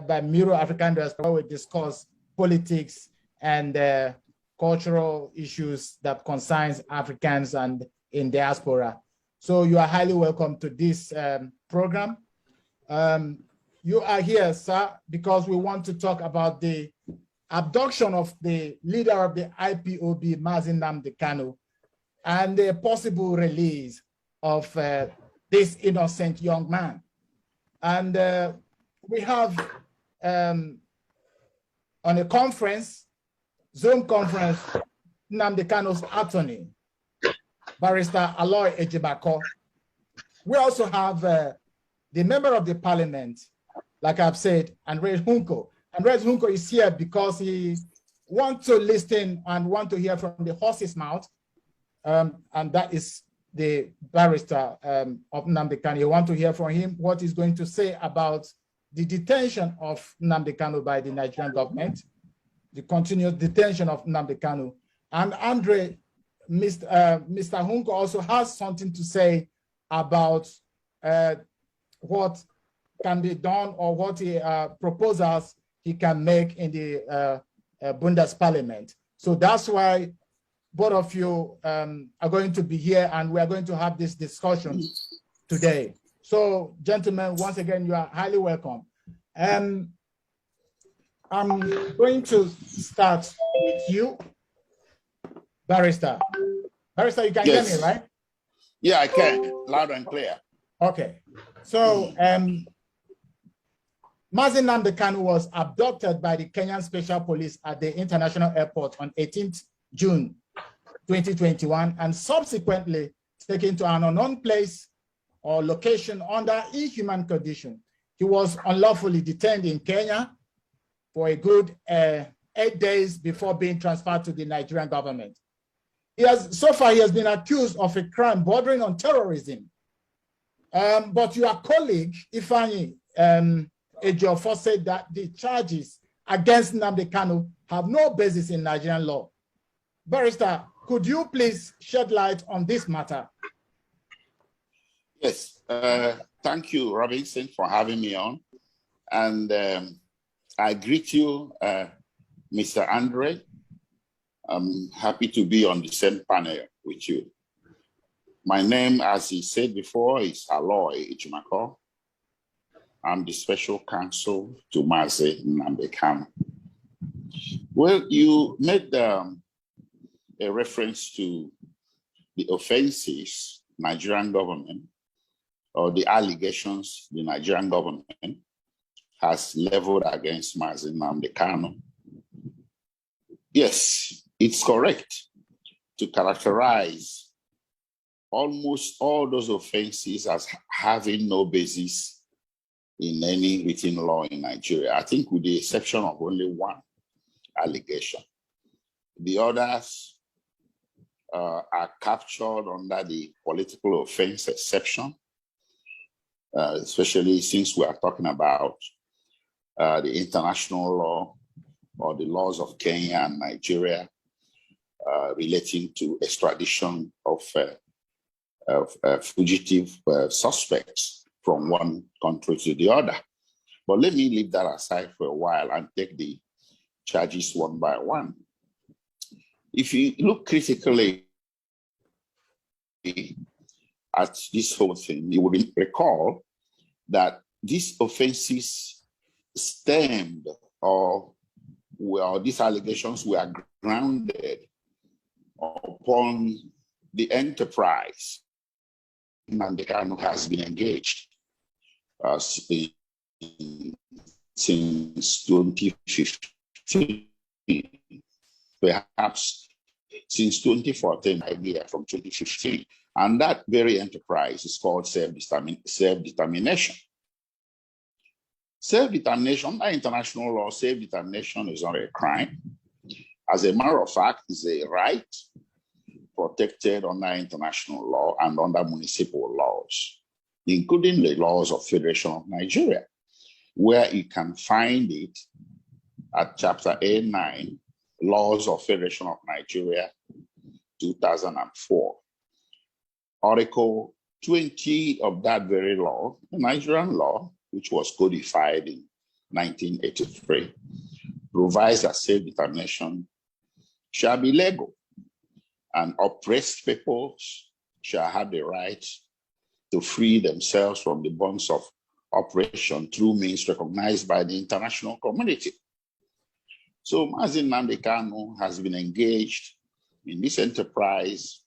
by Miro African Diaspora, where we discuss politics and cultural issues that concerns Africans and in diaspora. So you are highly welcome to this program. You are here, sir, because we want to talk about the abduction of the leader of the IPOB, Mazi Nnamdi Kanu, and the possible release of this innocent young man. And we have on a conference, Zoom conference, Nnamdi Kanu's attorney, Barrister Aloy EJIMAKO. We also have the member of the parliament, like I've said, Andre Hunko. Andre Hunko is here because he wants to listen and want to hear from the horse's mouth. And that is the barrister of Nnamdi Kanu. You want to hear from him what he's going to say about the detention of Nnamdi Kanu by the Nigerian government, the continuous detention of Nnamdi Kanu. And Andre, Mr. Hunko also has something to say about what can be done or what proposals he can make in the Bundesparlament. So that's why both of you are going to be here and we are going to have this discussion today. So gentlemen, once again, you are highly welcome. I'm going to start with you, Barrister. Barrister, you can hear me, right? Yeah, I can, loud and clear. Okay, so Mazi Nnamdi Kanu was abducted by the Kenyan Special Police at the International Airport on 18th June 2021 and subsequently taken to an unknown place or location under inhuman condition. He was unlawfully detained in Kenya for a good 8 days before being transferred to the Nigerian government. So far, he has been accused of a crime bordering on terrorism. But your colleague, Ifeanyi Ejiofor, said that the charges against Nnamdi Kanu have no basis in Nigerian law. Barrister, could you please shed light on this matter? Yes, thank you, Robinson, for having me on. And I greet you, Mr. Andre. I'm happy to be on the same panel with you. My name, as he said before, is Aloy EJIMAKO. I'm the special counsel to Mazi Nnamdi Kanu. Well, you made a reference to the offenses Nigerian government or the allegations the Nigerian government has leveled against Mazi Nnamdi Kanu. Yes, it's correct to characterize almost all those offenses as having no basis in any written law in Nigeria. I think with the exception of only one allegation. The others are captured under the political offense exception, especially since we are talking about the international law or the laws of Kenya and Nigeria relating to extradition of fugitive suspects from one country to the other. But let me leave that aside for a while and take the charges one by one. If you look critically at this whole thing, you will recall that these offenses stemmed or these allegations were grounded upon the enterprise Nnamdi Kanu has been engaged since 2015, perhaps since 2014, idea from 2015. And that very enterprise is called self-determination. Self-determination, under international law, self-determination is not a crime. As a matter of fact, it's a right protected under international law and under municipal laws, including the laws of Federation of Nigeria, where you can find it at Chapter A9, Laws of Federation of Nigeria, 2004. Article 20 of that very law, the Nigerian law, which was codified in 1983 provides that self-determination shall be legal and oppressed peoples shall have the right to free themselves from the bonds of oppression through means recognized by the international community. So Mazi Nnamdi Kanu has been engaged in this enterprise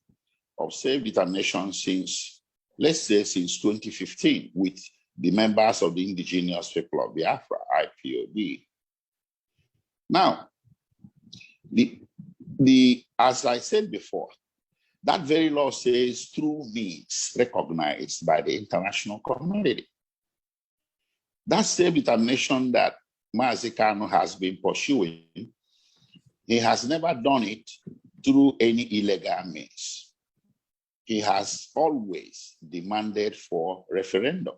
of self-determination since, let's say, since 2015 with the members of the indigenous people of Biafra, IPOB. Now, as I said before, that very law says through means recognized by the international community. That self-determination that Mazi Kanu has been pursuing, he has never done it through any illegal means. He has always demanded for referendum.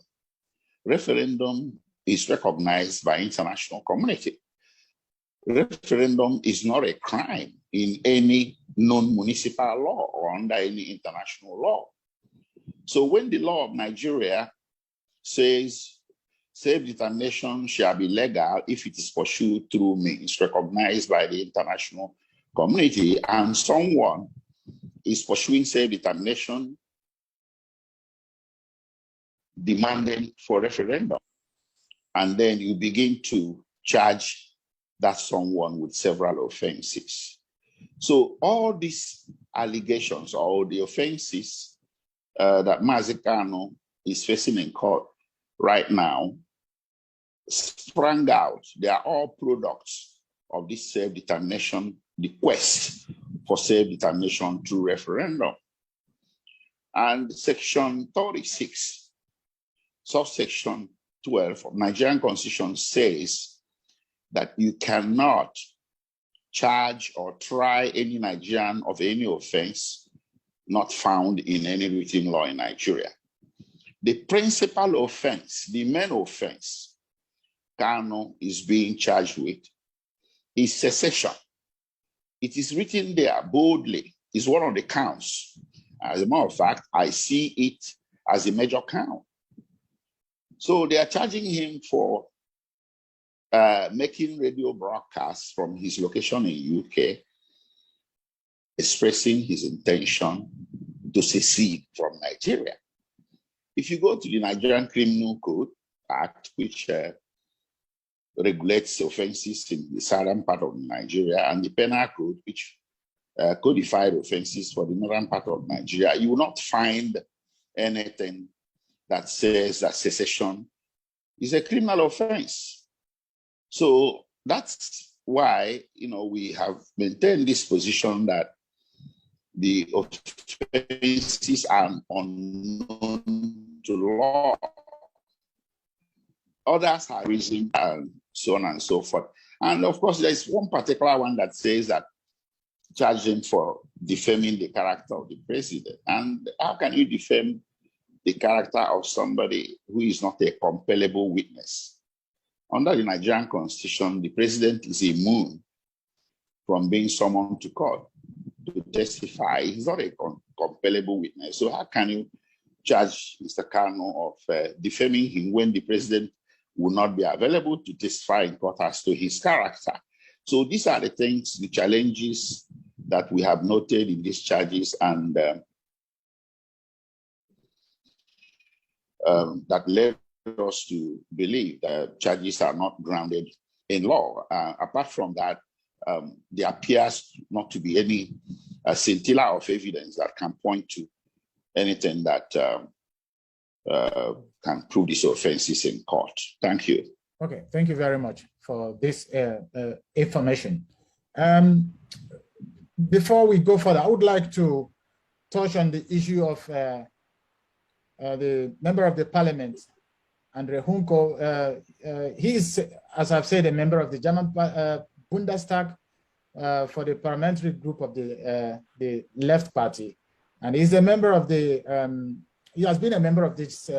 Referendum is recognized by international community. Referendum is not a crime in any non-municipal law or under any international law. So when the law of Nigeria says self-determination shall be legal if it is pursued through means recognized by the international community, and someone is pursuing self-determination demanding for referendum, and then you begin to charge that someone with several offenses. So all these allegations or the offenses that Mazi Kanu is facing in court right now sprang out. They are all products of this self-determination, the quest for self-determination through referendum. And Section 36, subsection 12 of Nigerian Constitution says that you cannot charge or try any Nigerian of any offense not found in any written law in Nigeria. The principal offense, the main offense Kanu is being charged with is secession. It is written there boldly. It's one of the counts. As a matter of fact, I see it as a major count. So they are charging him for making radio broadcasts from his location in UK, expressing his intention to secede from Nigeria. If you go to the Nigerian Criminal Code Act, which regulates offenses in the southern part of Nigeria, and the Penal Code, which codified offenses for the northern part of Nigeria, you will not find anything that says that secession is a criminal offense. So that's why, we have maintained this position that the offenses are unknown to law. Others have reason and so on and so forth. And of course, there's one particular one that says that charging for defaming the character of the president. And how can you defame the character of somebody who is not a compellable witness? Under the Nigerian Constitution, the president is immune from being summoned to court to testify. He's not a compellable witness. So how can you charge Mr. Kanu of defaming him when the president will not be available to testify in court as to his character? So these are the things, the challenges that we have noted in these charges, and that led us to believe that charges are not grounded in law. Apart from that, there appears not to be any scintilla of evidence that can point to anything that can prove these offenses in court. Thank you. Okay, thank you very much for this information. Before we go further, I would like to touch on the issue of the member of the parliament, Andre Hunko. He is, as I've said, a member of the German Bundestag for the parliamentary group of the Left Party. And he's a member of the, he has been a member of this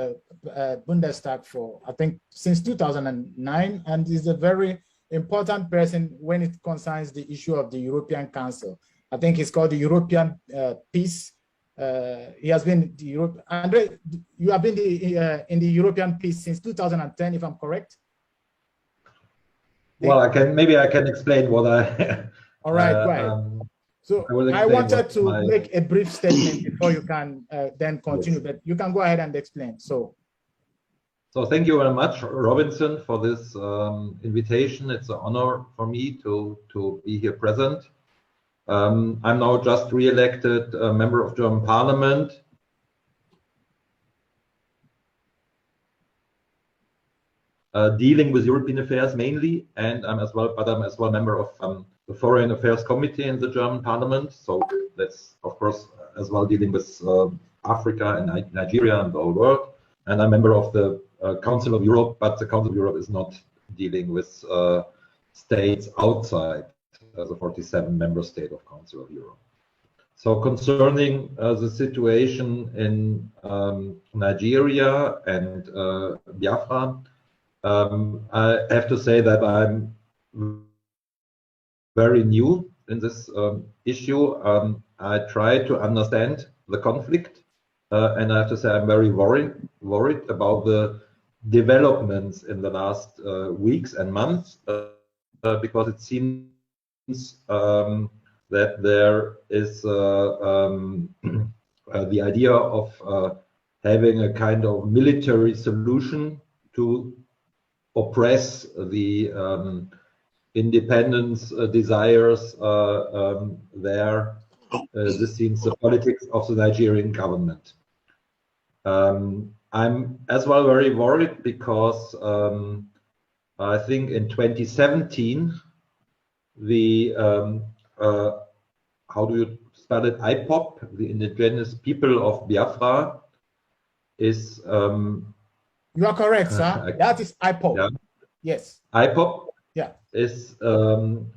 Bundestag for, I think, since 2009, and is a very important person when it concerns the issue of the European Council. I think it's called the European Peace. He has been the Europe. Andre, you have been in the European Peace since 2010, if I'm correct. Well, maybe I can explain what I. All right, go ahead. So I wanted to make a brief statement before you can then continue, yes. But you can go ahead and explain. So thank you very much, Robinson, for this invitation. It's an honor for me to be here present. I'm now just re-elected member of German Parliament. Dealing with European affairs mainly, and I'm as well member of the Foreign Affairs Committee in the German Parliament. So that's of course as well dealing with Africa and Nigeria and the whole world. And I'm a member of the Council of Europe, but the Council of Europe is not dealing with states outside the 47 member state of Council of Europe. So concerning the situation in Nigeria and Biafra, I have to say that I'm very new in this issue. I try to understand the conflict, and I have to say I'm very worried about the developments in the last weeks and months, because it seems that there is the idea of having a kind of military solution to oppress the independence desires there. This seems the politics of the Nigerian government. I'm as well very worried because I think in 2017 the how do you spell it? IPOB, the indigenous people of Biafra, is you are correct, sir. That is IPOB. Yeah. Yes. IPOB. Yeah. Is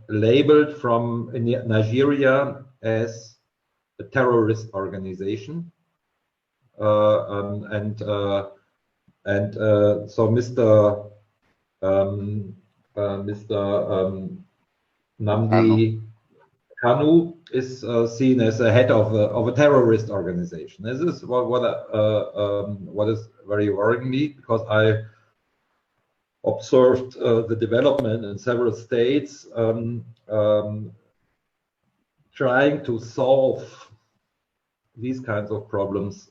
labeled from Nigeria as a terrorist organization, so Mr. Nnamdi Kanu is seen as a head of a terrorist organization. This is what is very worrying me, because I observed the development in several states trying to solve these kinds of problems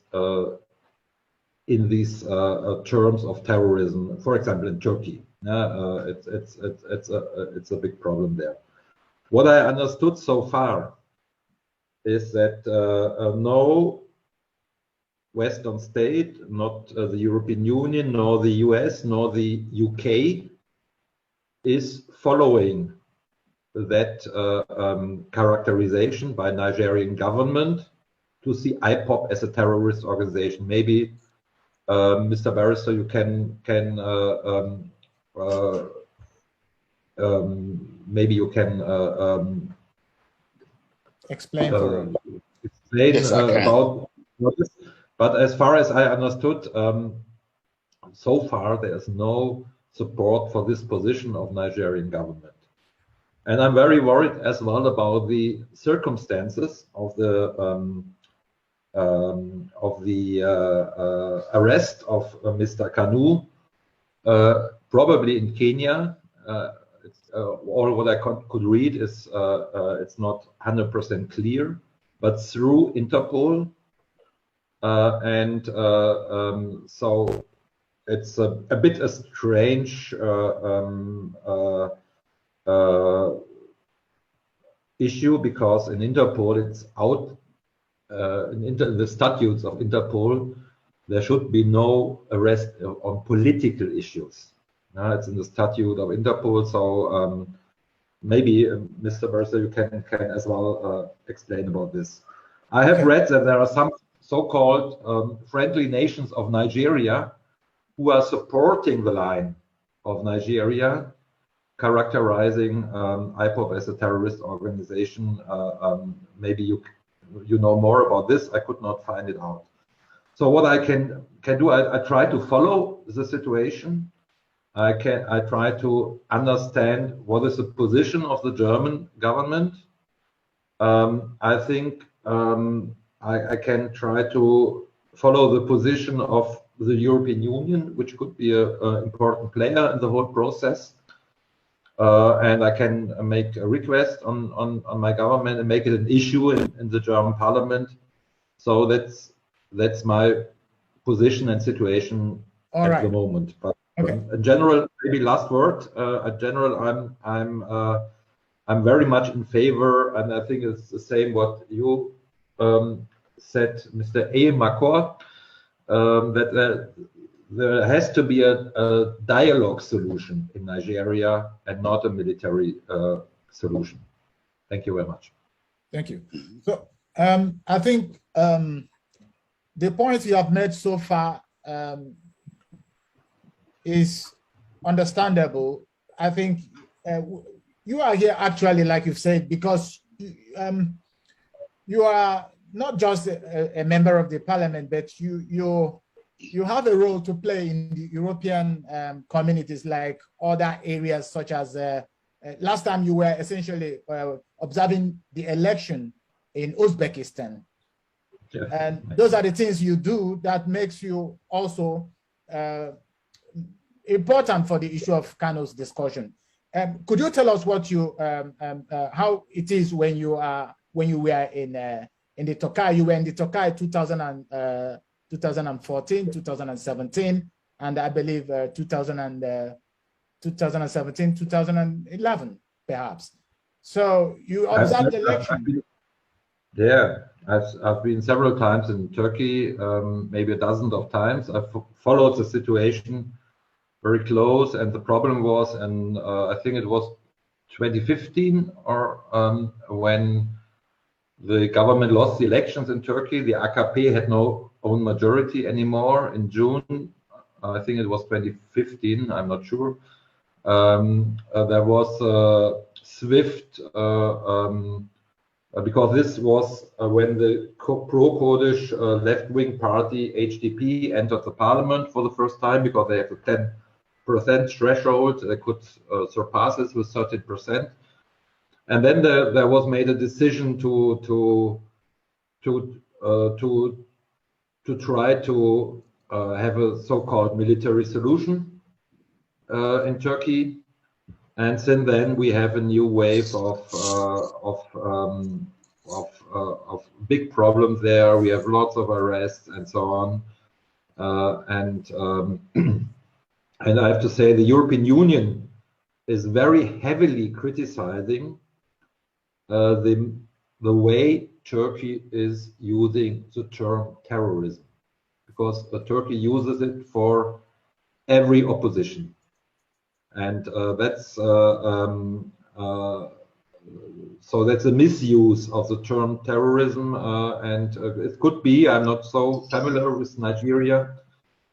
in these terms of terrorism. For example, in Turkey, it's a big problem there. What I understood so far is that no Western state, not the European Union, nor the US, nor the UK, is following that characterization by Nigerian government to see IPOB as a terrorist organization. Maybe, Mr. Barrister, you can maybe you can explain yes, about what is. But as far as I understood, so far there is no support for this position of Nigerian government, and I'm very worried as well about the circumstances of the arrest of Mr. Kanu, probably in Kenya. All what I could read is it's not 100% clear, but through Interpol. So it's a bit a strange issue, because in Interpol it's out in the statutes of Interpol there should be no arrest on political issues. It's in the statute of Interpol, so maybe Mr. Barrister, you can as well explain about this. I have read that there are some so-called friendly nations of Nigeria who are supporting the line of Nigeria, characterizing IPOB as a terrorist organization. Maybe you know more about this. I could not find it out. So what I can do, I try to follow the situation. I try to understand what is the position of the German government. I think I can try to follow the position of the European Union, which could be an important player in the whole process. and I can make a request on my government and make it an issue in the German parliament. So that's my position and situation at the moment. But in general, maybe last word. In general, I'm very much in favor, and I think it's the same what you said, Mr. EJIMAKO, that there has to be a dialogue solution in Nigeria and not a military solution. Thank you very much. Thank you. So I think the points you have made so far is understandable. I think you are here actually, like you've said, because you are not just a member of the parliament, but you have a role to play in the European communities, like other areas, such as last time you were essentially observing the election in Uzbekistan. Yeah. And those are the things you do that makes you also important for the issue of Kano's discussion. Could you tell us what you how it is when you were in the Tokai? You were in the Tokai 2014, 2017, and I believe 2017, 2011, perhaps. So you observed the election. I've been several times in Turkey, maybe a dozen of times. I've followed the situation very close, and the problem was, and I think it was 2015, or when the government lost the elections in Turkey. The AKP had no own majority anymore in June. I think it was 2015, I'm not sure. There was swift, because this was when the pro-Kurdish left-wing party HDP entered the parliament for the first time, because they have a 10% threshold. They could surpass this with 13%. And then there was made a decision to try to have a so-called military solution in Turkey. And since then, we have a new wave of big problems there. We have lots of arrests and so on. And I have to say, the European Union is very heavily criticizing the way Turkey is using the term terrorism, because Turkey uses it for every opposition. And so that's a misuse of the term terrorism, and it could be, I'm not so familiar with Nigeria,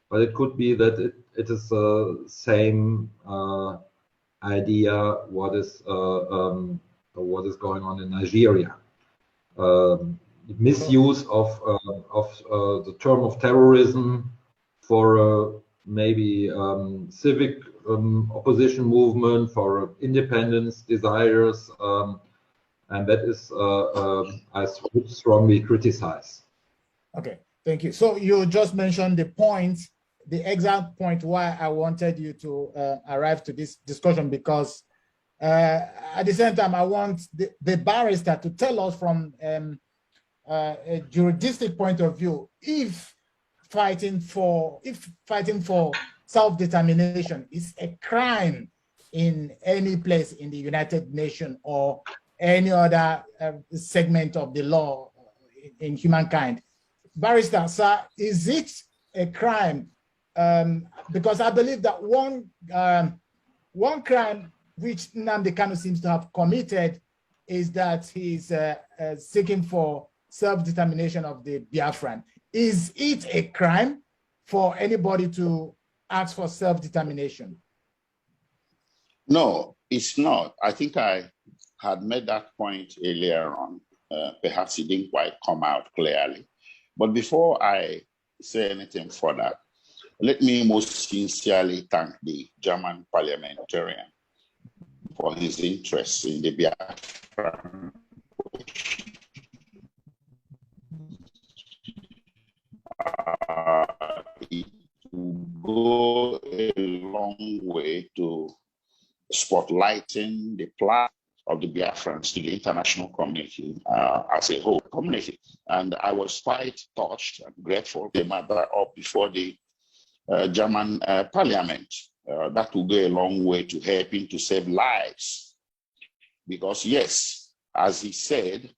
but it could be that it is the same idea what is going on in Nigeria. Misuse of the term of terrorism for maybe civic opposition movement, for independence desires, and that is I would strongly criticize. Okay, thank you. So you just mentioned the point, the exact point why I wanted you to arrive to this discussion, because at the same time I want the barrister to tell us from a juristic point of view, if fighting for self-determination is a crime in any place in the United Nations or any other segment of the law in humankind. Barrister, sir, is it a crime? Because I believe that one crime which Nnamdi Kanu seems to have committed is that he's seeking for self-determination of the Biafran. Is it a crime for anybody to ask for self-determination? No, it's not. I think I had made that point earlier on. Perhaps it didn't quite come out clearly. But before I say anything further, let me most sincerely thank the German parliamentarian for his interest in the Biafran. It will go a long way to spotlighting the plight of the Biafrans to the international community as a whole community. And I was quite touched and grateful they made that up before the German parliament. That will go a long way to helping to save lives. Because yes, as he said,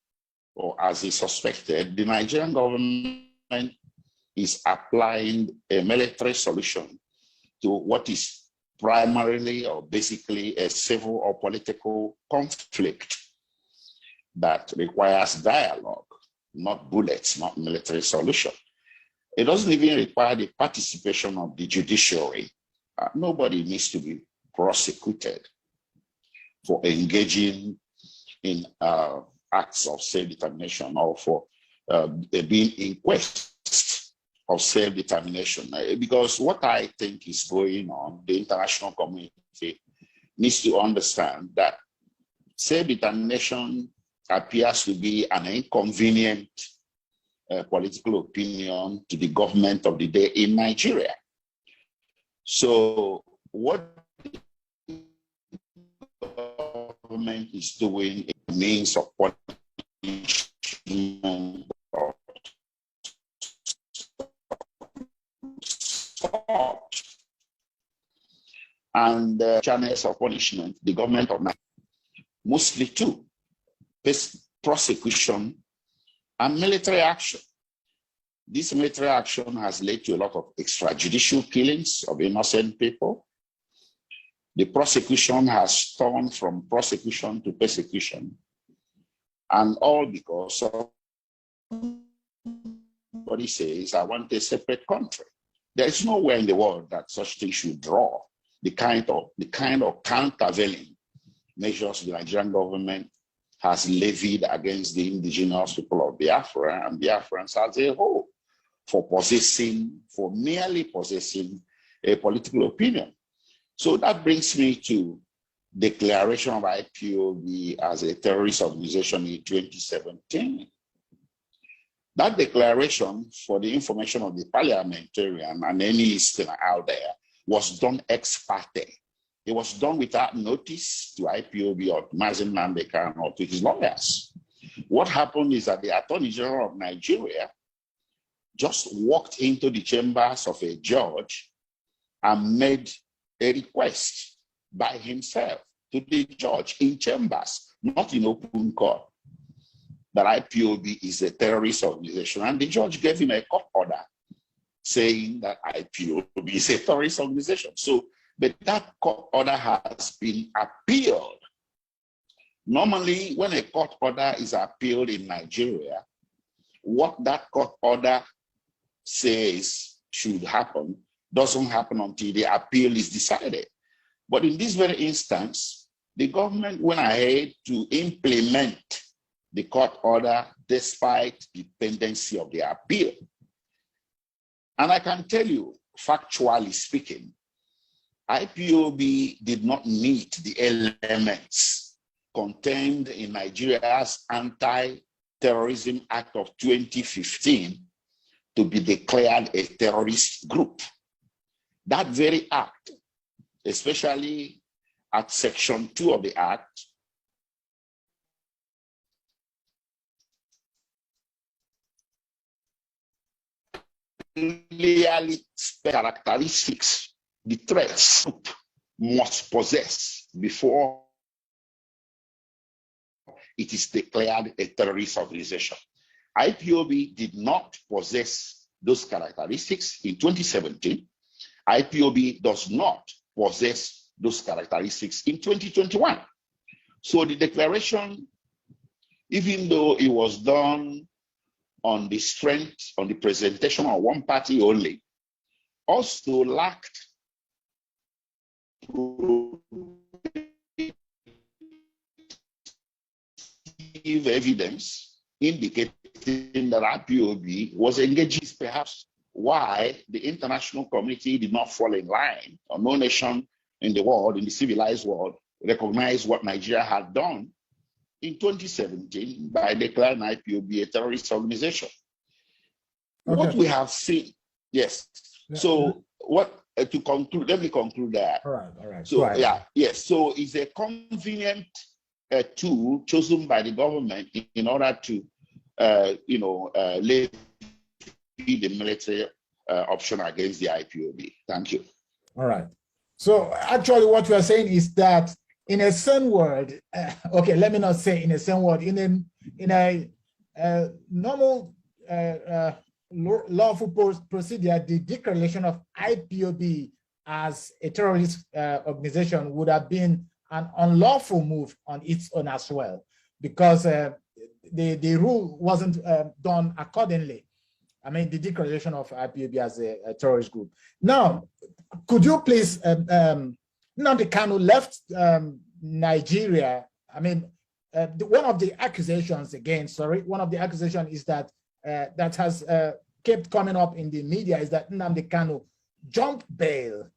or as he suspected, the Nigerian government is applying a military solution to what is primarily or basically a civil or political conflict that requires dialogue, not bullets, not military solution. It doesn't even require the participation of the judiciary. Nobody needs to be prosecuted for engaging in acts of self-determination or for being in quest of self-determination. Because what I think is going on, the international community needs to understand that self-determination appears to be an inconvenient political opinion to the government of the day in Nigeria. So what the government is doing in means of punishment or and channels of punishment, the government of Nigeria, mostly two, prosecution and military action. This military action has led to a lot of extrajudicial killings of innocent people. The prosecution has turned from prosecution to persecution, and all because somebody says, I want a separate country. There is nowhere in the world that such things should draw the kind of countervailing measures the Nigerian government has levied against the indigenous people of Biafra and Biafrans as a whole for merely possessing a political opinion. So that brings me to declaration of IPOB as a terrorist organization in 2017. That declaration, for the information of the parliamentarian and any listener out there, was done ex parte. It was done without notice to IPOB or to Mazen Namdekan or to his lawyers. What happened is that the Attorney General of Nigeria just walked into the chambers of a judge and made a request by himself to the judge in chambers, not in open court, that IPOB is a terrorist organization. And the judge gave him a court order saying that IPOB is a terrorist organization. So, but that court order has been appealed. Normally, when a court order is appealed in Nigeria, what that court order says should happen doesn't happen until the appeal is decided. But in this very instance, the government went ahead to implement the court order despite the pendency of the appeal. And I can tell you, factually speaking, IPOB did not meet the elements contained in Nigeria's Anti-Terrorism Act of 2015 to be declared a terrorist group. That very act, especially at Section 2 of the Act, clearly characteristics the threats must possess before it is declared a terrorist organization. IPOB did not possess those characteristics in 2017. IPOB does not possess those characteristics in 2021. So the declaration, even though it was done on the strength, on the presentation of one party only, also lacked evidence indicating that IPOB was engaging, perhaps why the international community did not fall in line, or no nation in the world, in the civilized world, recognized what Nigeria had done in 2017 by declaring IPOB a terrorist organization. Okay. What we have seen, yes. Yeah. So what to conclude, let me conclude that. All right. So yes. So it's a convenient tool chosen by the government in order to, lay the military option against the IPOB. Thank you. All right. So actually, what we are saying is that in a certain word, okay, let me not say in a certain word, in a normal lawful procedure, the declaration of IPOB as a terrorist organization would have been an unlawful move on its own as well, because the rule wasn't done accordingly. I mean, the declaration of IPOB as a terrorist group. Now, could you please, Nnamdi Kanu left Nigeria. I mean, one of the accusations is that that has kept coming up in the media is that Nnamdi Kanu jumped bail.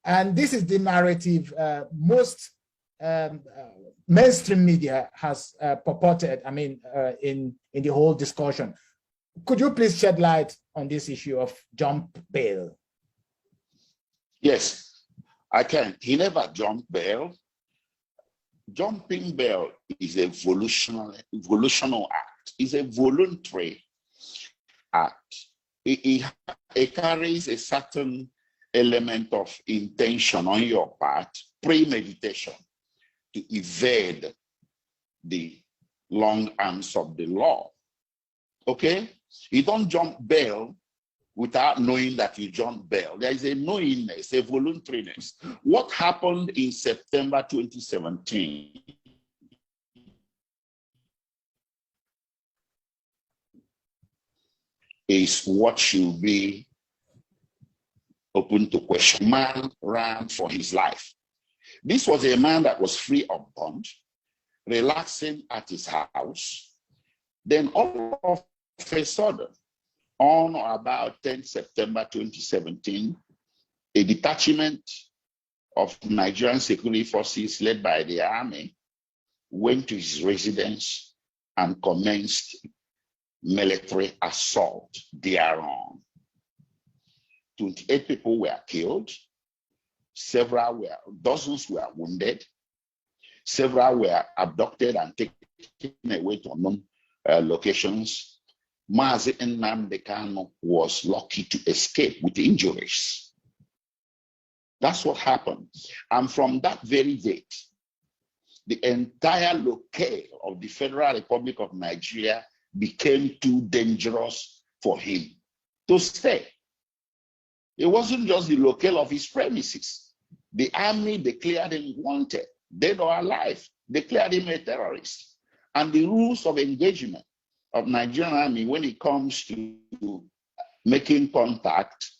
And this is the narrative most mainstream media has purported, I mean, in the whole discussion. Could you please shed light on this issue of jump bail? Yes, I can. He never jumped bail. Jumping bail is a volitional act. It's a voluntary act. It carries a certain element of intention on your part, premeditation, to evade the long arms of the law. Okay? You don't jump bail without knowing that you jump bail. There is a knowingness, a voluntariness. What happened in September 2017 is what should be open to question. Man ran for his life. This was a man that was free of bond, relaxing at his house. Then all of a sudden, on or about 10 September 2017, a detachment of Nigerian security forces led by the army went to his residence and commenced military assault thereon. 28 people were killed, dozens were wounded, several were abducted and taken away to unknown locations. Mazi Nnamdi Kanu was lucky to escape with injuries. That's what happened. And from that very date, the entire locale of the Federal Republic of Nigeria became too dangerous for him to stay. It wasn't just the locale of his premises. The army declared him wanted, dead or alive, declared him a terrorist. And the rules of engagement of Nigerian army when it comes to making contact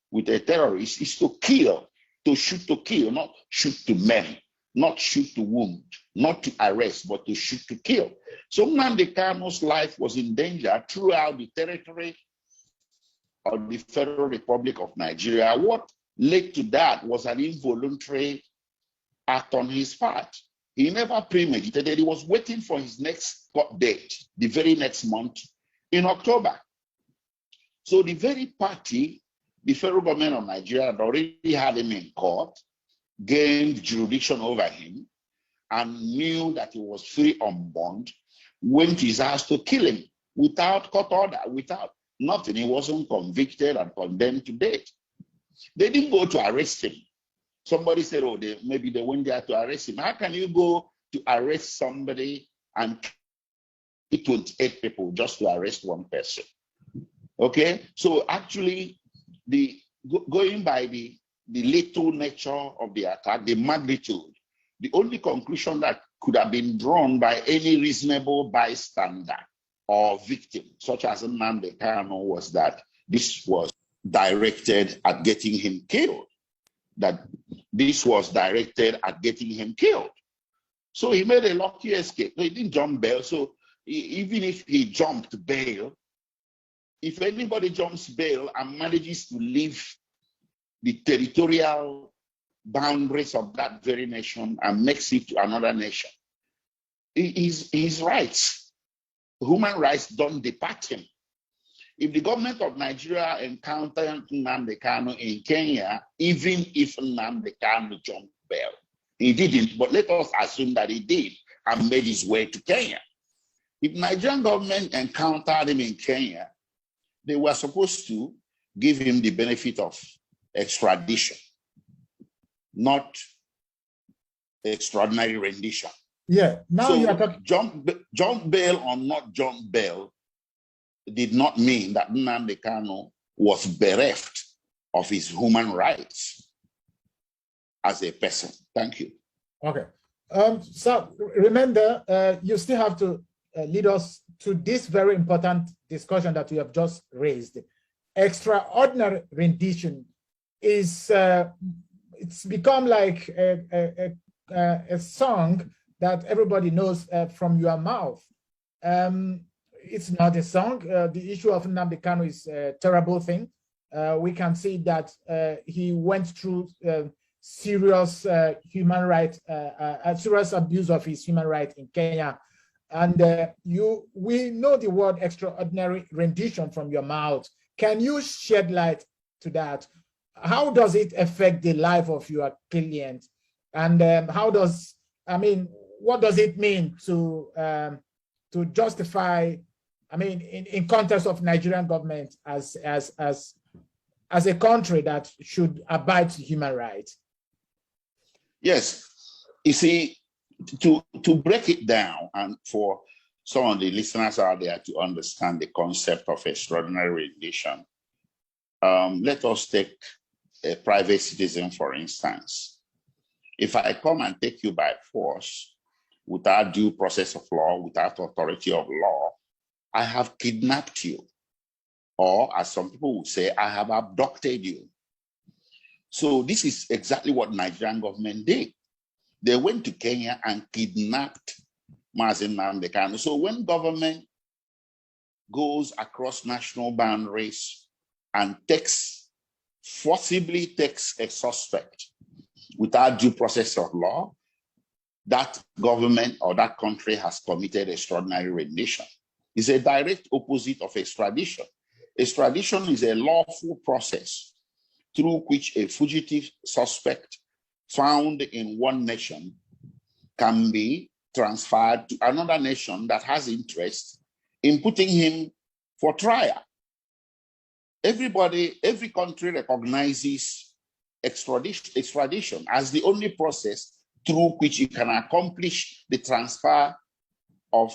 with a terrorist is to kill, to shoot to kill, not shoot to maim, not shoot to wound, not to arrest, but to shoot to kill. So Nnamdi Kanu's life was in danger throughout the territory of the Federal Republic of Nigeria. What led to that was an involuntary act on his part. He never premeditated. He was waiting for his next court date, the very next month in October. So the very party, the federal government of Nigeria had already had him in court, gained jurisdiction over him, and knew that he was free on bond, went to his house to kill him without court order, without nothing. He wasn't convicted and condemned to death. They didn't go to arrest him. Somebody said, oh, maybe they went there to arrest him. How can you go to arrest somebody and kill 28 people just to arrest one person? Okay, so actually, going by the lethal nature of the attack, the magnitude, the only conclusion that could have been drawn by any reasonable bystander or victim, such as Nnamdi Kanu, was that this was directed at getting him killed. So he made a lucky escape. He didn't jump bail. So even if he jumped bail, if anybody jumps bail and manages to leave the territorial boundaries of that very nation and makes it to another nation, his rights, human rights, don't depart him. if the government of Nigeria encountered Nnamdi Kanu in Kenya, even if Nnamdi Kanu jumped bail, he didn't, but let us assume that he did and made his way to Kenya. If Nigerian government encountered him in Kenya, they were supposed to give him the benefit of extradition, not extraordinary rendition. Yeah, now so you are talking. Jump bail or not jump bail did not mean that Nnamdi Kanu was bereft of his human rights as a person. Thank you. Okay. So remember, you still have to lead us to this very important discussion that we have just raised. Extraordinary rendition is, it's become like a song that everybody knows from your mouth. It's not a song. The issue of Nnamdi Kanu is a terrible thing. We can see that he went through serious human rights, serious abuse of his human rights in Kenya. And we know the word extraordinary rendition from your mouth. Can you shed light to that? How does it affect the life of your client? And what does it mean to justify, in context of Nigerian government as a country that should abide to human rights? Yes, you see, to break it down and for some of the listeners out there to understand the concept of extraordinary rendition, let us take a private citizen, for instance. If I come and take you by force without due process of law, without authority of law, I have kidnapped you. Or as some people would say, I have abducted you. So this is exactly what Nigerian government did. They went to Kenya and kidnapped Mazen Nnamdi Kanu. So when government goes across national boundaries and forcibly takes a suspect without due process of law, that government or that country has committed extraordinary rendition. It's a direct opposite of extradition. Extradition is a lawful process through which a fugitive suspect found in one nation can be transferred to another nation that has interest in putting him for trial. Every country recognizes extradition as the only process through which you can accomplish the transfer of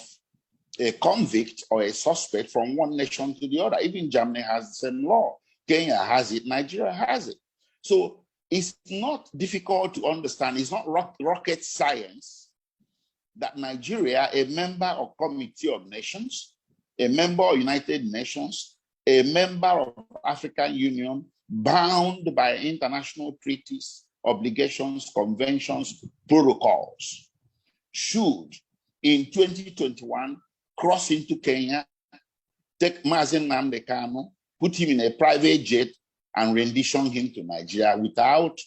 a convict or a suspect from one nation to the other. Even Germany has the same law. Kenya has it, Nigeria has it. So it's not difficult to understand. It's not rocket science that Nigeria, a member of Committee of Nations, a member of United Nations, a member of African Union, bound by international treaties, obligations, conventions, protocols, should in 2021 cross into Kenya, take Mazen Nnamdi Kanu, put him in a private jet and rendition him to Nigeria without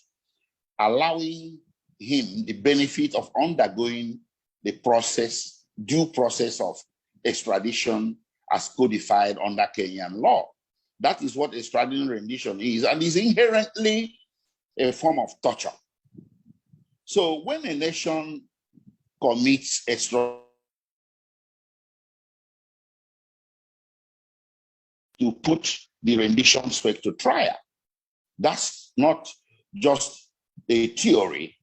allowing him the benefit of undergoing the due process of extradition as codified under Kenyan law. That is what extraordinary rendition is, and is inherently a form of torture. So when a nation commits to put the rendition suspect to trial, that's not just a theory.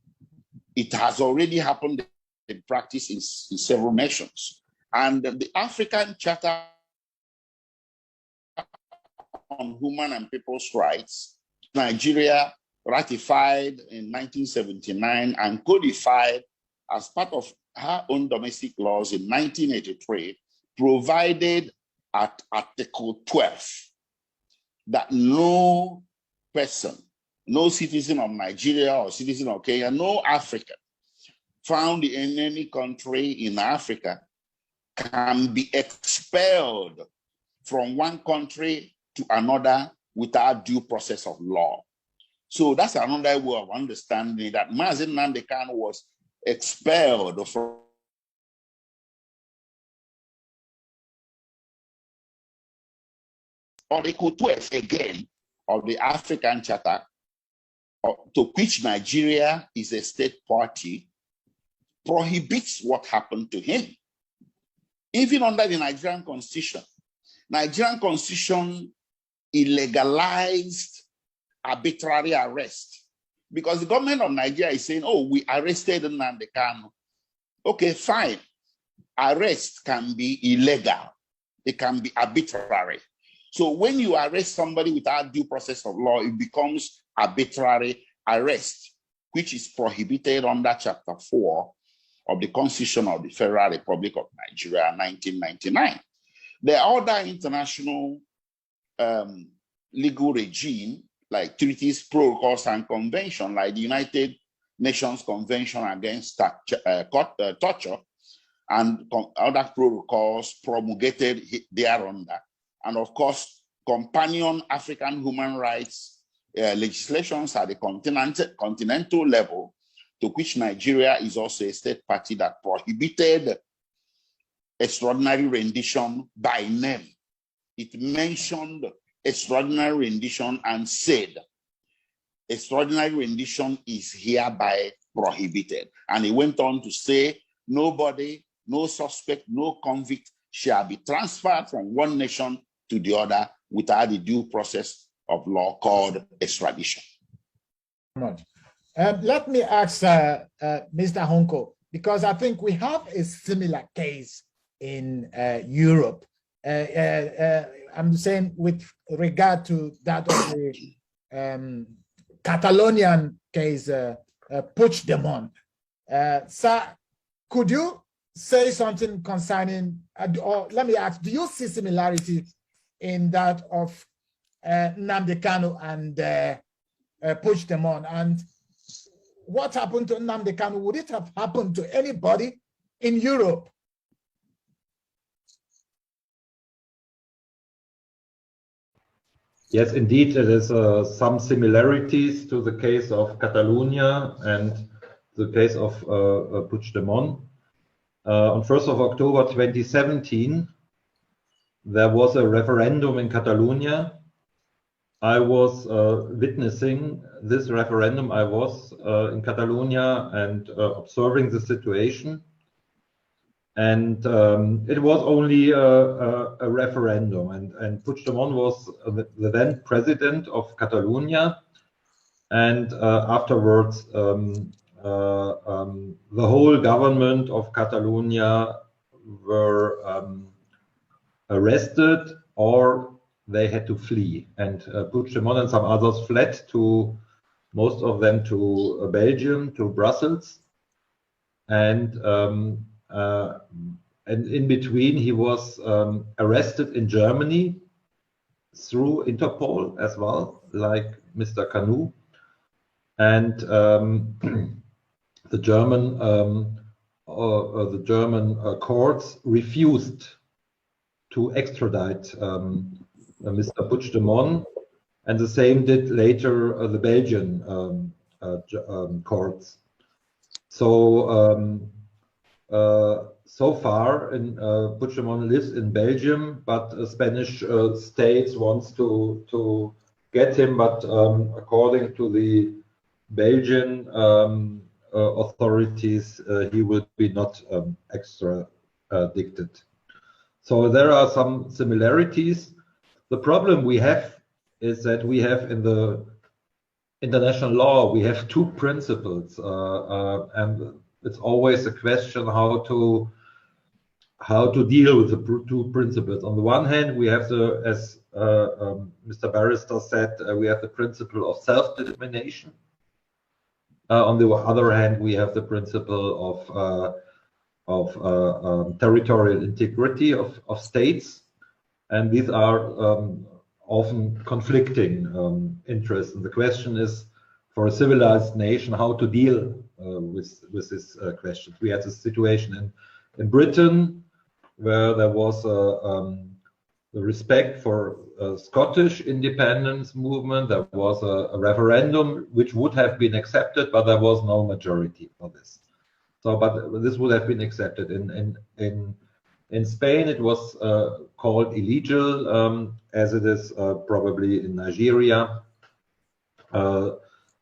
It has already happened in practice in several nations. And the African Charter on Human and People's Rights, Nigeria ratified in 1979 and codified as part of her own domestic laws in 1983, provided at Article 12 that no person, no citizen of Nigeria or citizen of Kenya, no African found in any country in Africa can be expelled from one country to another without due process of law. So that's another way of understanding that Mazen Nnamdi Kanu was expelled from Article 12 again of the African Charter, to which Nigeria is a state party, prohibits what happened to him. Even under the Nigerian Constitution illegalized arbitrary arrest, because the government of Nigeria is saying, oh, we arrested Nnamdi Kanu. Okay, fine. Arrest can be illegal. It can be arbitrary. So when you arrest somebody without due process of law, it becomes arbitrary arrest, which is prohibited under Chapter 4 of the Constitution of the Federal Republic of Nigeria, 1999. There are other international legal regime, like treaties, protocols, and conventions, like the United Nations Convention Against Torture, and other protocols promulgated thereunder. And of course, companion African human rights legislations at the continental level, to which Nigeria is also a state party, that prohibited extraordinary rendition by name. It mentioned extraordinary rendition and said, extraordinary rendition is hereby prohibited. And he went on to say, nobody, no suspect, no convict shall be transferred from one nation to the other without the due process of law called extradition. Let me ask Mr. Honko, because I think we have a similar case in Europe. I'm saying with regard to that of the Catalonian case, Puigdemont. Sir, could you say something concerning, or let me ask, do you see similarity in that of Nnamdi Kanu and Puigdemont? And what happened to Nnamdi Kanu? Would it have happened to anybody in Europe? Yes, indeed, there is some similarities to the case of Catalonia and the case of Puigdemont. On 1st of October 2017, there was a referendum in Catalonia. I was witnessing this referendum. I was in Catalonia and observing the situation. And it was only a referendum. And Puigdemont was the then president of Catalonia. And afterwards, the whole government of Catalonia were arrested, or they had to flee. And Puigdemont and some others fled to, most of them to Belgium, to Brussels. And in between, he was arrested in Germany through Interpol as well, like Mr. Kanu. And the German courts refused to extradite Mr. Puigdemont, and the same did later the Belgian courts. So so far, Puigdemont lives in Belgium, but Spanish states wants to get him, but according to the Belgian authorities, he will be not extradited. So there are some similarities. The problem we have is that we have in the international law, we have two principles, and it's always a question how to deal with the two principles. On the one hand, we have the, as Mr. Barrister said, we have the principle of self-determination. On the other hand, we have the principle of territorial integrity of states, and these are often conflicting interests. And the question is, for a civilized nation, how to deal with this question. We had a situation in Britain where there was the respect for Scottish independence movement. There was a referendum which would have been accepted, but there was no majority for this. So, but this would have been accepted. In In Spain, it was called illegal, as it is probably in Nigeria.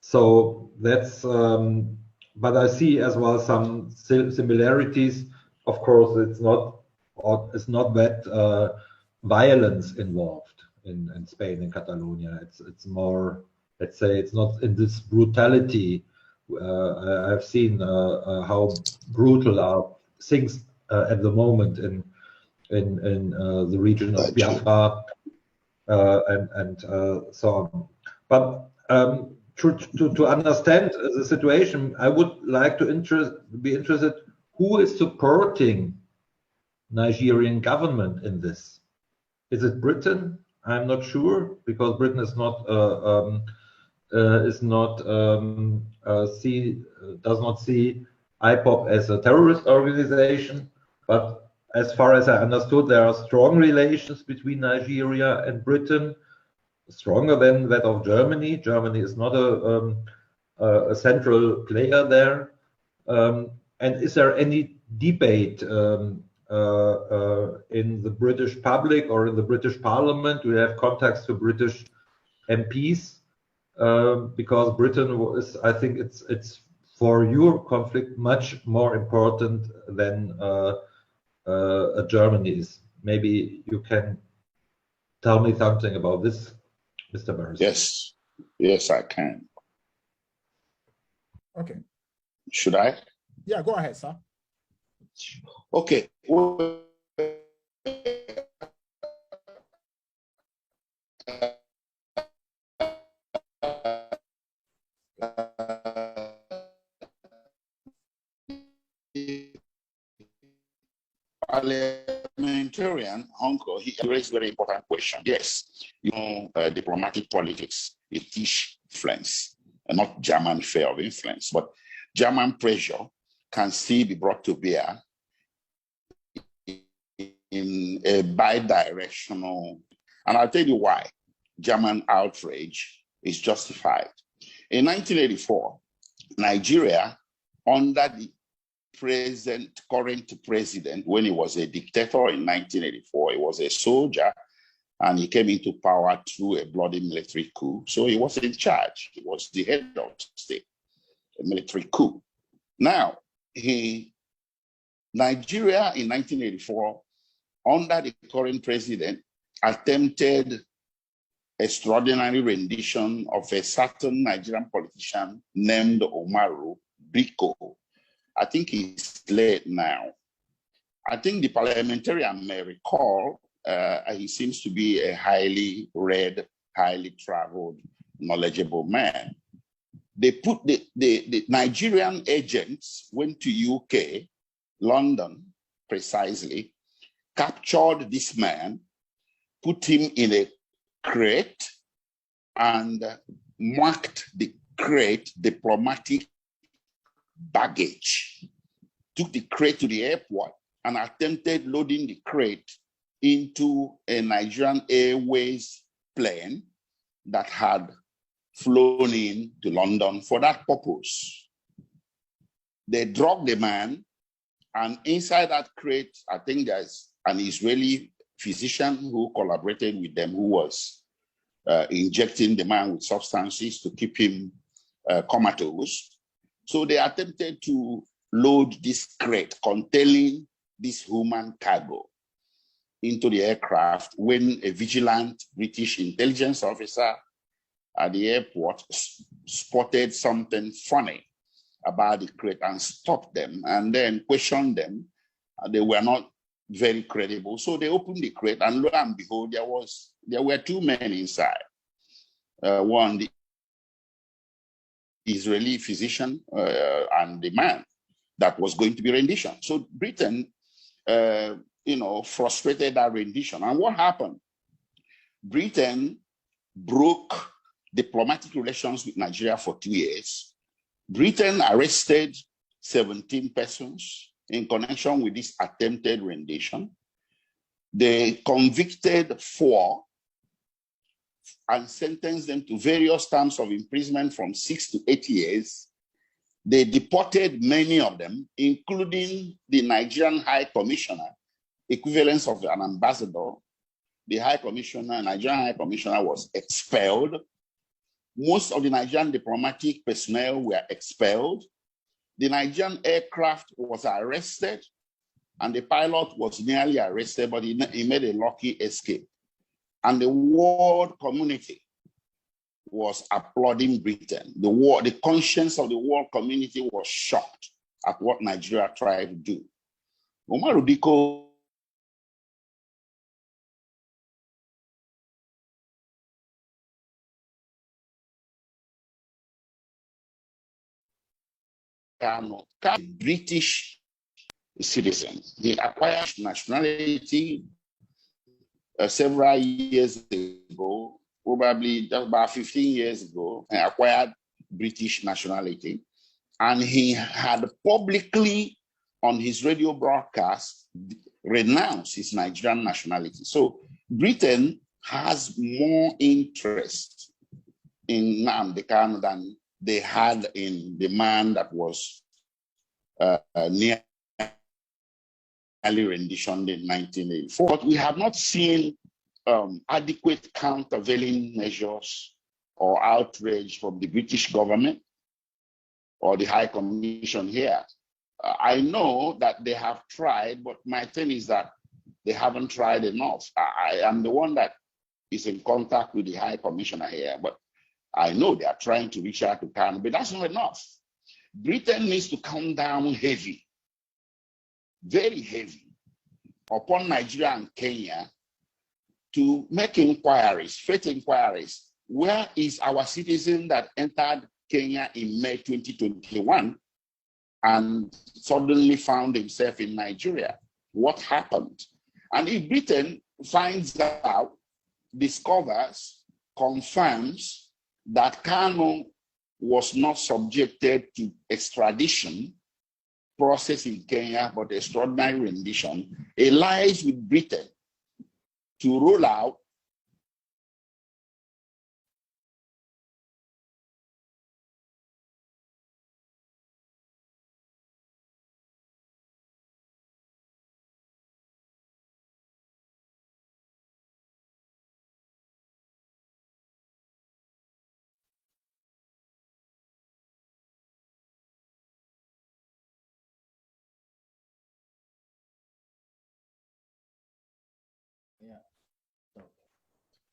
So that's, but I see as well some similarities. Of course, it's not that violence involved in Spain and Catalonia. It's more, let's say, it's not in this brutality. I've seen how brutal are things at the moment in the region of Biafra and so on. But to understand the situation, I would like to be interested who is supporting Nigerian government in this. Is it Britain? I'm not sure, because Britain is not does not see IPOB as a terrorist organization, but as far as I understood, there are strong relations between Nigeria and Britain, stronger than that of Germany. Germany is not a central player there. And is there any debate in the British public or in the British Parliament? Do you have contacts to British MPs? Because Britain is, I think it's for your conflict much more important than Germany is. Maybe you can tell me something about this, Mr. Barr. Yes, I can. Okay. Should I? Yeah, go ahead, sir. Okay. Parliamentarian uncle, he raised a very important question. Yes, diplomatic politics, it teach influence, and not German fear of influence, but German pressure can still be brought to bear in a bi-directional, and I'll tell you why German outrage is justified. In 1984, Nigeria, under the current president, when he was a dictator in 1984, he was a soldier, and he came into power through a bloody military coup. So he was in charge. He was the head of state, a military coup. Now, Nigeria in 1984, under the current president, attempted extraordinary rendition of a certain Nigerian politician named Umaru Biko. I think he's late now. I think the parliamentarian may recall he seems to be a highly read, highly traveled, knowledgeable man. They put the Nigerian agents went to UK, London precisely, captured this man, put him in a crate, and marked the crate diplomatic baggage, took the crate to the airport and attempted loading the crate into a Nigerian Airways plane that had flown in to London for that purpose. They drugged the man, and inside that crate, I think there's an Israeli physician who collaborated with them, who was injecting the man with substances to keep him comatose. So they attempted to load this crate containing this human cargo into the aircraft when a vigilant British intelligence officer at the airport spotted something funny about the crate and stopped them and then questioned them. They were not very credible. So they opened the crate, and lo and behold, there were two men inside. One, the Israeli physician, and the man that was going to be rendition. So Britain, frustrated that rendition. And what happened? Britain broke diplomatic relations with Nigeria for 2 years. Britain arrested 17 persons in connection with this attempted rendition. They convicted 4 and sentenced them to various terms of imprisonment from 6 to 8 years. They deported many of them, including the Nigerian High Commissioner equivalence of an ambassador, the High Commissioner, Nigerian High Commissioner, was expelled. Most of the Nigerian diplomatic personnel were expelled. The Nigerian aircraft was arrested, and the pilot was nearly arrested, but he made a lucky escape. And the world community was applauding Britain. The conscience of the world community was shocked at what Nigeria tried to do. Umaru Diko British citizen. He acquired nationality several years ago, probably just about 15 years ago, and acquired British nationality. And he had publicly on his radio broadcast renounced his Nigerian nationality. So Britain has more interest in Nnamdi Kanu than they had in the man that was nearly renditioned in 1984. But we have not seen adequate countervailing measures or outrage from the British government or the High Commission here. I know that they have tried, but my thing is that they haven't tried enough. I am the one that is in contact with the High Commissioner here, but I know they are trying to reach out to Kanu, but that's not enough. Britain needs to come down heavy, very heavy, upon Nigeria and Kenya to make inquiries, faith inquiries. Where is our citizen that entered Kenya in May 2021 and suddenly found himself in Nigeria? What happened? And if Britain finds out, discovers, confirms that Kanu was not subjected to extradition process in Kenya, but extraordinary rendition, it lies with Britain to roll out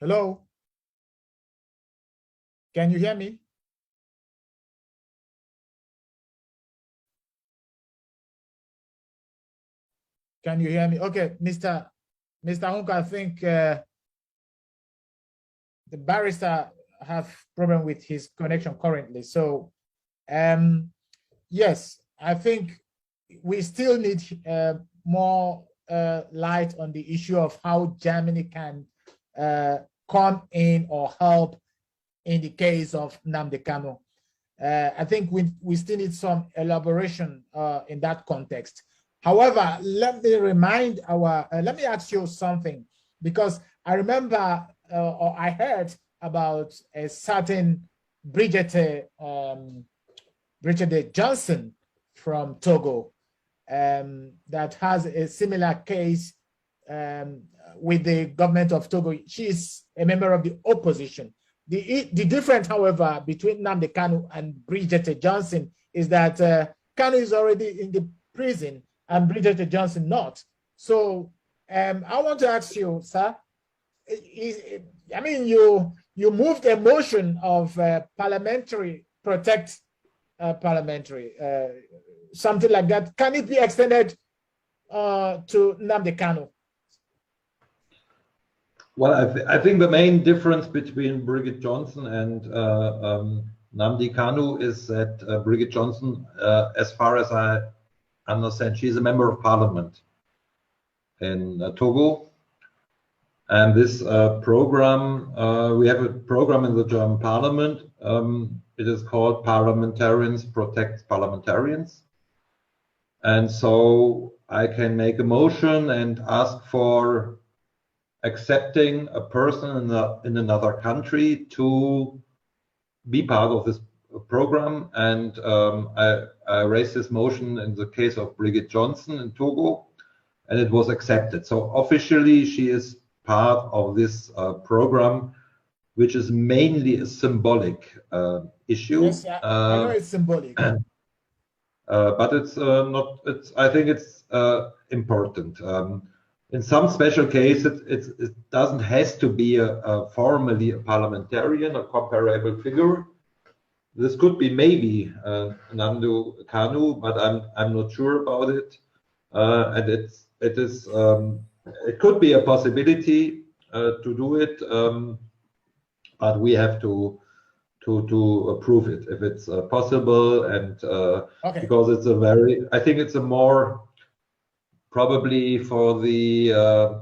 Hello? Can you hear me? Can you hear me? Okay, Mr. Hunka, I think the barrister have problem with his connection currently. So, yes, I think we still need more light on the issue of how Germany can come in or help in the case of Nnamdi Kanu. I think we still need some elaboration in that context. However, let me ask you something, because I remember or I heard about a certain Bridget Johnson from Togo that has a similar case with the government of Togo. She is a member of the opposition. The difference, however, between Nnamdi Kanu and Bridget Johnson is that Kanu is already in the prison and Bridget Johnson not. So I want to ask you, sir, I mean, you moved a motion of parliamentary, protect parliamentary, something like that. Can it be extended to Nnamdi Kanu? Well, I think the main difference between Bridget Johnson and Nnamdi Kanu is that Bridget Johnson, as far as I understand, she's a member of parliament in Togo. And this program, we have a program in the German parliament. It is called Parliamentarians Protect Parliamentarians. And so I can make a motion and ask for accepting a person in another country to be part of this program. And I raised this motion in the case of Bridget Johnson in Togo. and it was accepted. So officially, she is part of this program, which is mainly a symbolic issue. Yes, I know it's symbolic. But it's not. I think it's important. In some special cases, it doesn't has to be formally a parliamentarian, a comparable figure. This could be maybe Nnamdi Kanu, but I'm not sure about it. And it could be a possibility to do it, but we have to approve it if it's possible, and Okay. because it's I think it's a more probably for the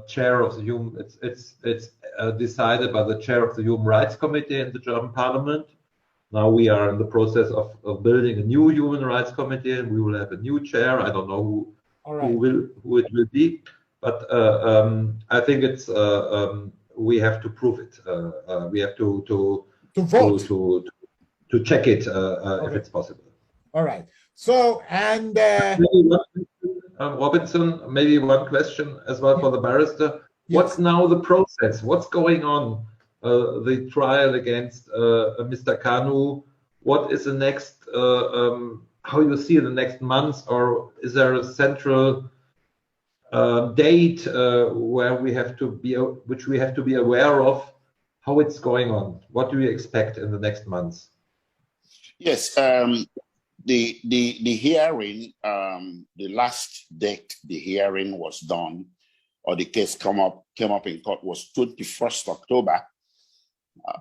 chair of the human. It's decided by the chair of the Human Rights Committee in the German Parliament. Now we are in the process of building a new Human Rights Committee, and we will have a new chair. I don't know who it will be, but I think it's we have to prove it. We have to vote to check it if it's possible. All right. So and Robinson, maybe one question as well for the barrister. Yes. What's now the process? What's going on? The trial against Mr. Kanu. What is the next? How you see the next months, or is there a central date where we have to be, which we have to be aware of? How it's going on? What do you expect in the next months? Yes, the hearing, the last date the hearing was done, or the case came up in court was 21st October.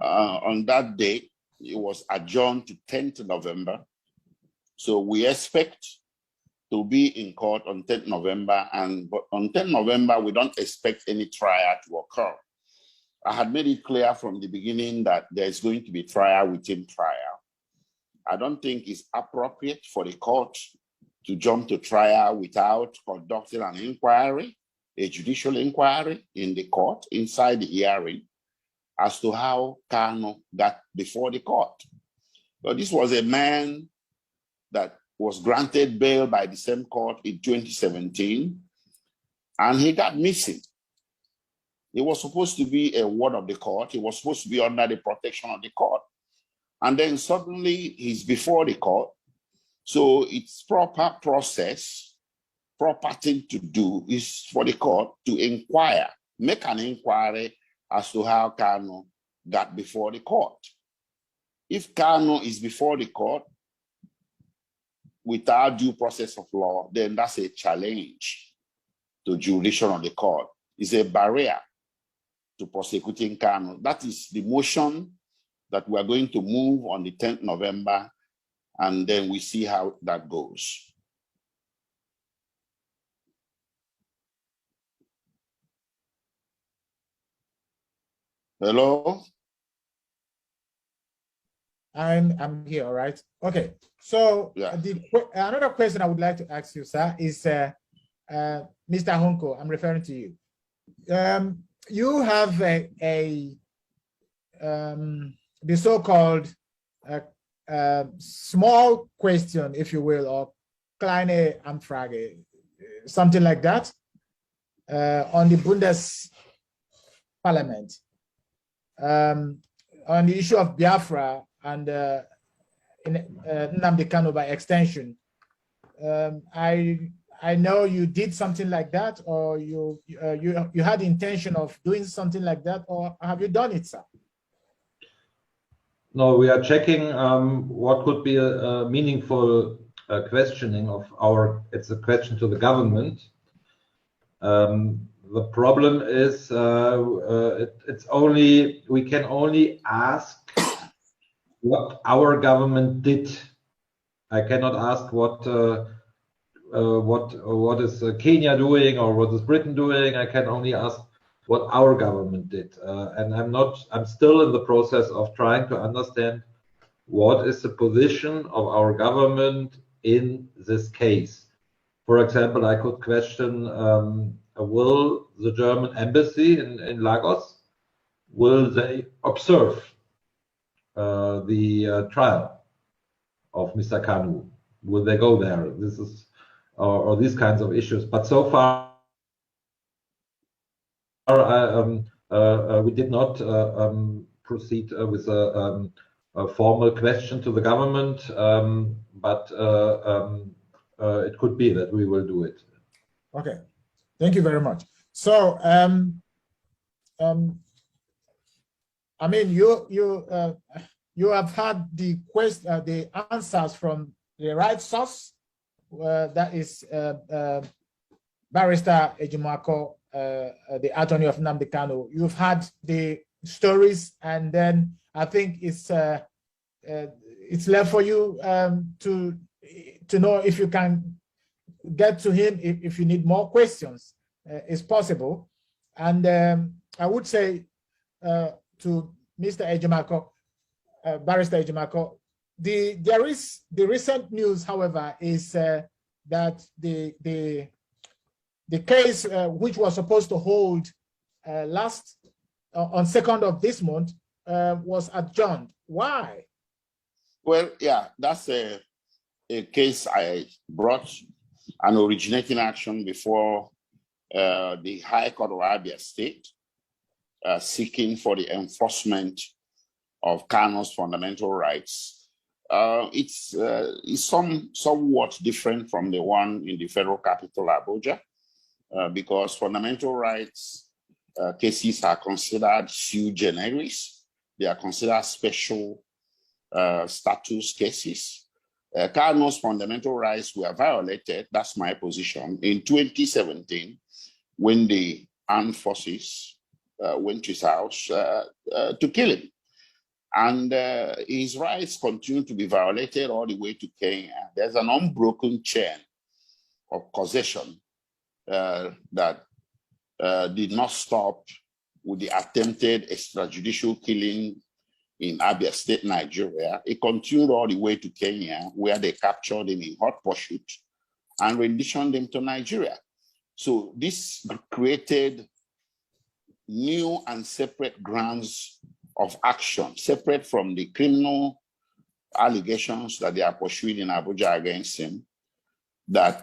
On that date, it was adjourned to 10th November. So we expect to be in court on 10th November, but on 10th November, we don't expect any trial to occur. I had made it clear from the beginning that there's going to be trial within trial. I don't think it's appropriate for the court to jump to trial without conducting an inquiry, a judicial inquiry in the court inside the hearing as to how Kanu got before the court. So this was a man that was granted bail by the same court in 2017, and he got missing. He was supposed to be a ward of the court. He was supposed to be under the protection of the court. And then suddenly he's before the court. So it's proper process, proper thing to do is for the court to inquire, make an inquiry as to how Kanu got before the court. If Kanu is before the court without due process of law, then that's a challenge to jurisdiction of the court. It's a barrier to prosecuting Kanu. That is the motion that we are going to move on the 10th November, and then we see how that goes. Hello? I'm here, all right? Okay, so yeah. Another question I would like to ask you, sir, is Mr. Honko, I'm referring to you. You have the so-called small question, if you will, or kleine Anfrage, something like that, on the Bundesparlament, on the issue of Biafra and Nnamdi Kanu by extension. I know you did something like that, or you had the intention of doing something like that, or have you done it, sir? No, we are checking what could be a meaningful questioning of it's a question to the government. The problem is we can only ask what our government did. I cannot ask what is Kenya doing or what is Britain doing. I can only ask what our government did, and I'm still in the process of trying to understand what is the position of our government in this case. For example, I could question, will the German embassy in Lagos, will they observe the trial of Mr. Kanu? Will they go there? This is or these kinds of issues. But so far, we did not proceed with a formal question to the government, but it could be that we will do it. Okay, thank you very much. So, I mean, you have had the answers from the right source. That is Barrister EJIMAKO, the attorney of Nnamdi Kanu. You've had the stories, and then I think it's left for you to know if you can get to him if you need more questions. It's possible, and I would say to Mr. EJIMAKO, Barrister EJIMAKO, there is the recent news, however, is that the case which was supposed to hold on 2nd of this month was adjourned. Why? Well, yeah, that's a case I brought an originating action before the High Court of Abia State, seeking for the enforcement of Kanu's fundamental rights. It's somewhat different from the one in the federal capital, Abuja, because fundamental rights cases are considered sui generis. They are considered special status cases. Kanu's fundamental rights were violated, that's my position, in 2017 when the armed forces went to his house to kill him. And his rights continue to be violated all the way to Kenya. There's an unbroken chain of causation that did not stop with the attempted extrajudicial killing in Abia State, Nigeria. It continued all the way to Kenya, where they captured him in hot pursuit and renditioned him to Nigeria. So this created new and separate grounds of action, separate from the criminal allegations that they are pursuing in Abuja against him, that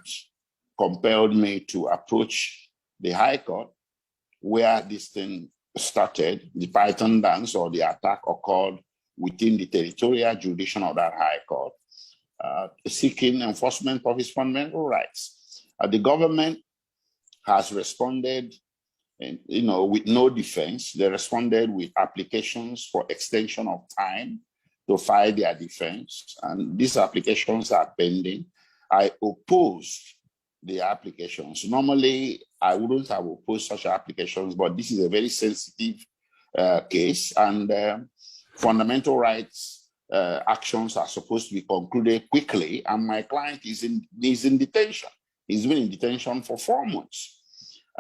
compelled me to approach the High Court, where this thing started. The Python dance or the attack occurred within the territorial jurisdiction of that High Court, seeking enforcement of his fundamental rights. The government has responded, and, with no defense. They responded with applications for extension of time to file their defense, and these applications are pending. I opposed the applications. Normally, I wouldn't have opposed such applications, but this is a very sensitive case, and fundamental rights actions are supposed to be concluded quickly, and my client is in detention. He's been in detention for 4 months.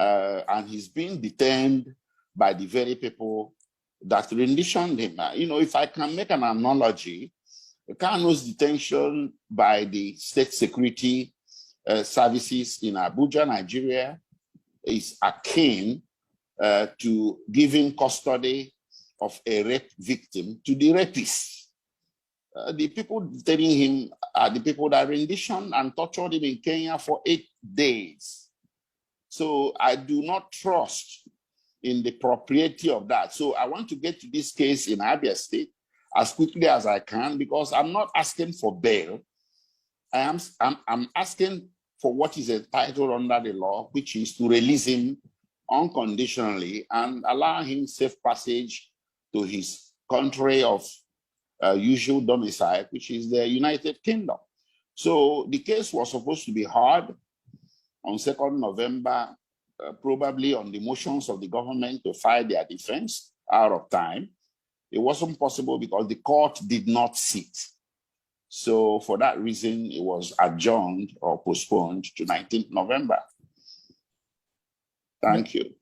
And he's being detained by the very people that renditioned him. If I can make an analogy, Kanu's detention by the state security services in Abuja, Nigeria, is akin to giving custody of a rape victim to the rapist. The people detaining him are the people that renditioned and tortured him in Kenya for 8 days. So I do not trust in the propriety of that. So I want to get to this case in Abia State as quickly as I can, because I'm not asking for bail. I'm asking for what is entitled under the law, which is to release him unconditionally and allow him safe passage to his country of usual domicile, which is the United Kingdom. So the case was supposed to be heard on 2nd November, probably on the motions of the government to file their defense out of time. It wasn't possible because the court did not sit. So for that reason, it was adjourned or postponed to 19th November. Thank you.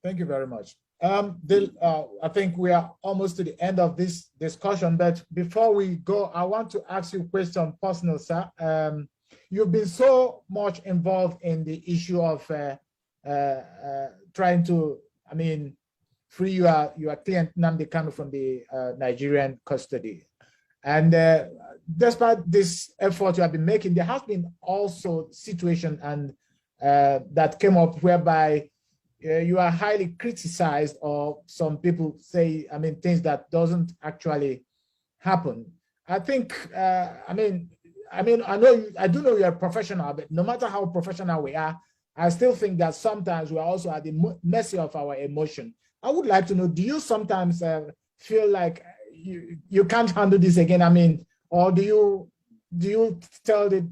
Thank you very much. I think we are almost to the end of this discussion, but before we go, I want to ask you a question personal, sir. You've been so much involved in the issue of trying to, free your client Nnamdi Kanu from the Nigerian custody. And despite this effort you have been making, there has been also situation and that came up whereby you are highly criticized, or some people say, I mean, things that doesn't actually happen. I think, I do know you're a professional, but no matter how professional we are, I still think that sometimes we are also at the mercy of our emotion. I would like to know, do you sometimes feel like you can't handle this again? I mean, or do you tell the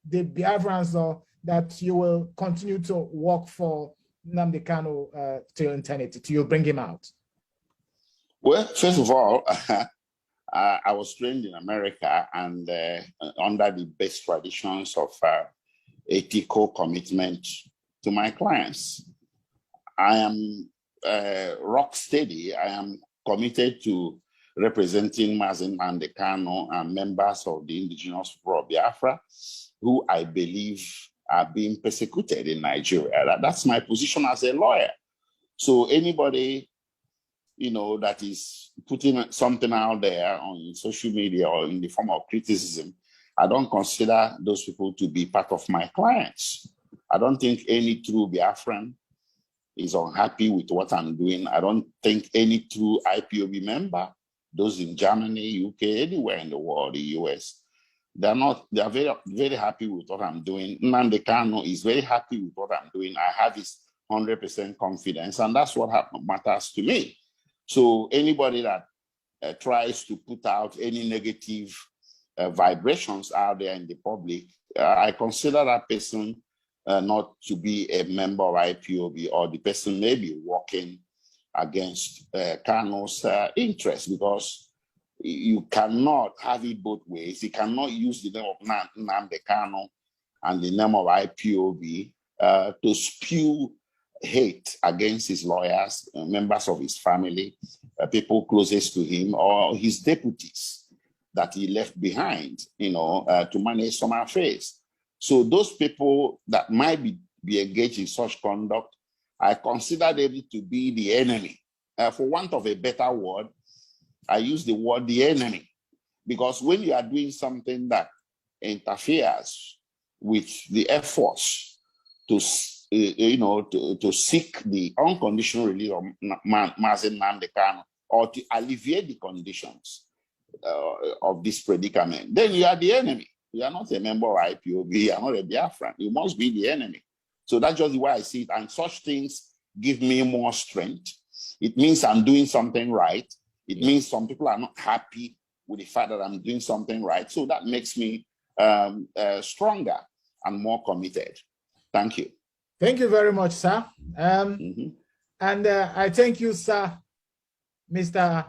Biafrans that you will continue to work for Nnamdi Kanu till eternity, till you bring him out? Well, first of all, I was trained in America and under the best traditions of ethical commitment to my clients. I am rock steady. I am committed to representing Mazi Nnamdi Kanu and members of the indigenous people of Biafra, who I believe are being persecuted in Nigeria. That's my position as a lawyer. So anybody, you know, that is putting something out there on social media or in the form of criticism, I don't consider those people to be part of my clients. I don't think any true Biafran is unhappy with what I'm doing. I don't think any true IPOB member, those in Germany, UK, anywhere in the world, the US, they're very, very happy with what I'm doing. Nnamdi Kanu is very happy with what I'm doing. I have his 100% confidence, and that's what matters to me. So anybody that tries to put out any negative vibrations out there in the public, I consider that person not to be a member of IPOB, or the person may be working against Kanu's interests, because you cannot have it both ways. You cannot use the name of Nnamdi Kanu and the name of IPOB to spew hate against his lawyers, members of his family, people closest to him, or his deputies that he left behind, you know, to manage some affairs. So those people that might be engaged in such conduct, I consider them to be the enemy. For want of a better word, I use the word the enemy, because when you are doing something that interferes with the efforts to to seek the unconditional release of Mazi Nnamdi Kanu, or to alleviate the conditions of this predicament, then you are the enemy. You are not a member of IPOB, you are not a Biafran. You must be the enemy. So that's just the way I see it. And such things give me more strength. It means I'm doing something right. It means some people are not happy with the fact that I'm doing something right. So that makes me stronger and more committed. Thank you. Thank you very much, sir. And I thank you, sir, Mr.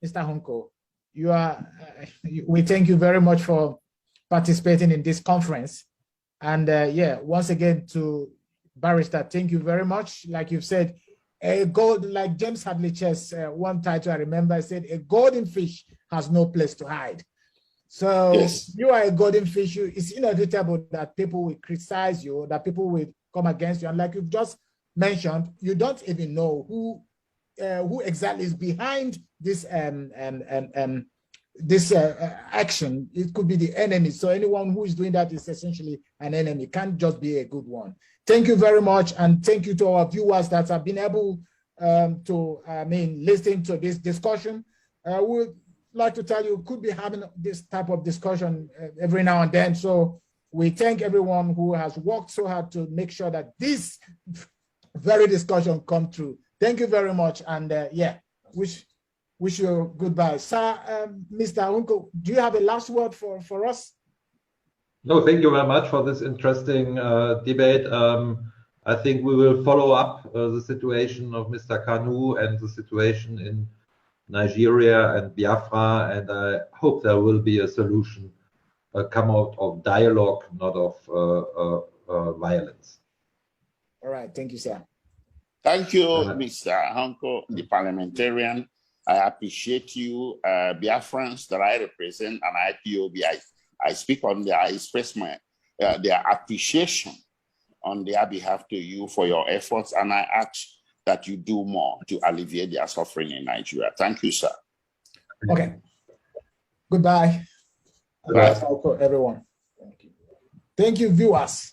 Hunko. We thank you very much for participating in this conference. And once again to Barrister, thank you very much. Like you've said, like James Hadley Chess, one title I remember said, a golden fish has no place to hide. So yes, you are a golden fish. It's inevitable that people will criticize you, that people will come against you. And like you've just mentioned, you don't even know who exactly is behind this action. It could be the enemy. So anyone who is doing that is essentially an enemy. Can't just be a good one. Thank you very much, and thank you to our viewers that have been able to listen to this discussion. We'd like to tell you, could be having this type of discussion every now and then. So we thank everyone who has worked so hard to make sure that this very discussion come true. Thank you very much, and wish you goodbye. Sir, Mr. Hunko, do you have a last word for us? No, thank you very much for this interesting debate. I think we will follow up the situation of Mr. Kanu and the situation in Nigeria and Biafra, and I hope there will be a solution come out of dialogue, not of violence. All right, thank you, sir. Thank you, Mr. Hunko, the parliamentarian. I appreciate you, Biafrans that I represent, and IPOB. I speak on I express their appreciation on their behalf to you for your efforts, and I ask that you do more to alleviate their suffering in Nigeria. Thank you, sir. Okay. Goodbye. Goodbye, everyone. Thank you. Thank you, viewers.